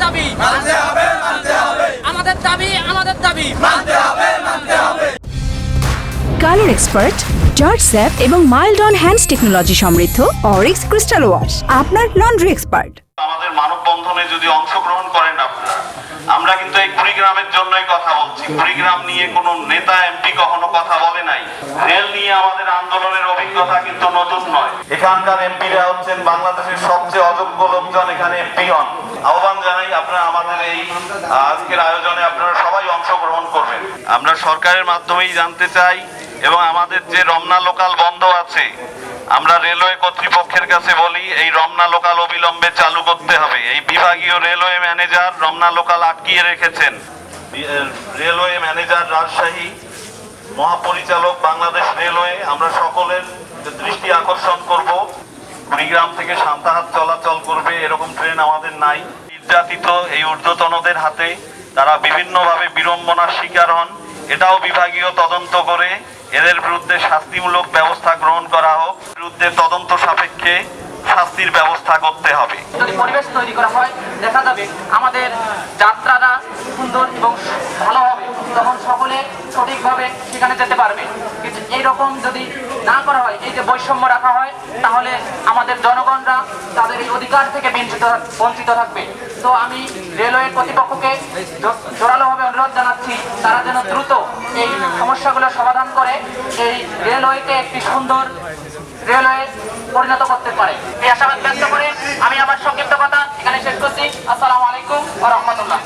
দাবি মানতে হবে, মানতে হবে, আমাদের দাবি মানতে হবে, মানতে হবে। কালার এক্সপার্ট, জর্জ স্যাপ এবং মাইল্ড অন হ্যান্ডস টেকনোলজি সমৃদ্ধ অরিক্স ক্রিস্টাল ওয়াশ আপনার লন্ড্রি এক্সপার্ট। আমাদের মানববন্ধনে যদি অংশগ্রহণ করেন আপনারা, আমরা কিন্তু এই কুড়িগ্রামের জন্যই কথা বলছি। কুড়িগ্রাম নিয়ে কোনো নেতা এমপি কখনো কথা বলে নাই। রেল নিয়ে আমাদের আন্দোলনের অভিজ্ঞতা কিন্তু নতুন নয়। এখানকার এমপিরা হচ্ছেন বাংলাদেশের সবচেয়ে অযোগ্য লোকজন এখানে এমপি হন। আহ্বান জানাই আপনারা আমাদের এই আজকের আয়োজনে আপনারা সবাই অংশগ্রহণ করবেন। আমরা সরকারের মাধ্যমেই জানতে চাই এবং আমাদের যে রমনা লোকাল বন্ধ আছে, আমরা রেলওয়ে কর্তৃপক্ষের কাছে বলি এই রমনা লোকাল অবিলম্বে চালু করতে হবে। এই বিভাগীয় রেলওয়ে ম্যানেজার রমনা লোকাল আটকিয়ে রেখেছেন। রেলওয়ে ম্যানেজার রাজশাহী, মহাপরিচালক বাংলাদেশ রেলওয়ে, আমরা সকলের দৃষ্টি আকর্ষণ করব। কুড়িগ্রাম থেকে সান্তাহার চলাচল করবে এরকম ট্রেন আমাদের নাই। নির্যাতিত এই ঊর্ধ্বতনদের হাতে তারা বিভিন্নভাবে বিড়ম্বনার শিকার হন। এটাও বিভাগীয় তদন্ত করে এদের বিরুদ্ধে শাস্তিমূলক ব্যবস্থা গ্রহণ করা হোক। বিরুদ্ধে তদন্ত সাপেক্ষে শাস্তির ব্যবস্থা করতে হবে। যদি পরিবেশ তৈরি করা হয়, দেখা যাবে আমাদের যাত্রাটা সুন্দর এবং ভালো হবে, তখন সকলে সঠিকভাবে সেখানে যেতে পারবে। কিন্তু এইরকম যদি না করা হয়, এই যে বৈষম্য রাখা হয়, তাহলে আমাদের জনগণরা তাদের এই অধিকার থেকে বঞ্চিত থাকবে। তো আমি রেলওয়ে কর্তৃপক্ষকে জোরালোভাবে অনুরোধ জানাচ্ছি, তারা যেন দ্রুত এই সমস্যাগুলোর সমাধান করে এই রেলওয়েকে একটি সুন্দর রেলওয়ে পরিণত করতে পারে। এই আশাবাদ ব্যক্ত করে আমি আমার সংক্ষিপ্ত কথা এখানে শেষ করছি। আসসালামু আলাইকুম ওয়া রাহমাতুল্লাহ।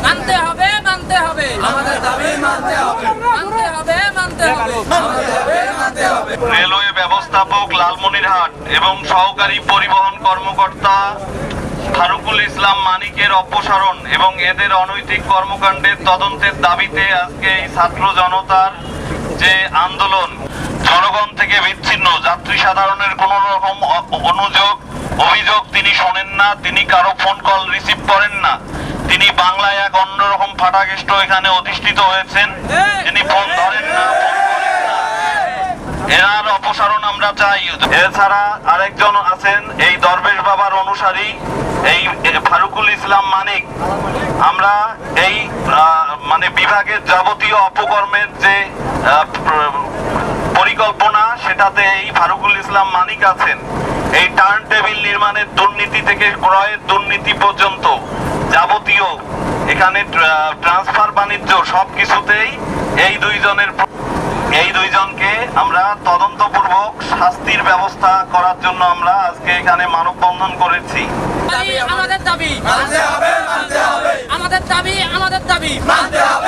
মানতে হবে, মানতে হবে, আমাদের দাবি মানতে হবে, মানতে হবে, মানতে হবে, মানতে হবে, মানতে হবে। রেলওয়ে ব্যবস্থাপক লালমনিরহাট এবং সহকারী পরিবহন কর্মকর্তা ফারুকুল ইসলাম মানিকের অপসারণ এবং এদের অনৈতিক কর্মকাণ্ডের তদন্তের দাবিতে আজকে এই ছাত্র জনতার যে আন্দোলন, জনগণ থেকে বিচ্ছিন্ন, যাত্রী সাধারণের কোন রকম অভিযোগ তিনি শোনেন না, তিনি কারো ফোন কল রিসিভ করেন না। তিনি বাংলায় এক অন্যরকম ফাটাকেষ্ট এখানে অধিষ্ঠিত হয়েছেন। তিনি ফোন ধরেন না, এনার অপসারণ আমরা চাই। এছাড়া আরেকজন আছেন এই দরবেশ বাবার অনুসারী, এই ফারুকুল ইসলাম মানিক। আমরা এই মানে বিভাগের যাবতীয় অপকর্মের যে পরিকল্পনা, সেটাতে এই ফারুকুল ইসলাম মানিক আছেন। এই টার্ন টেবিল নির্মাণের দুর্নীতি থেকে ক্রয়ের দুর্নীতি পর্যন্ত যাবতীয় এখানে ট্রান্সফার বাণিজ্য সবকিছুতেই এই দুইজনকে আমরা তদন্তপূর্বক শাস্তির ব্যবস্থা করার জন্য আমরা আজকে এখানে মানববন্ধন করেছি। আমাদের দাবি মানতে হবে, মানতে হবে, আমাদের দাবি মানতে হবে।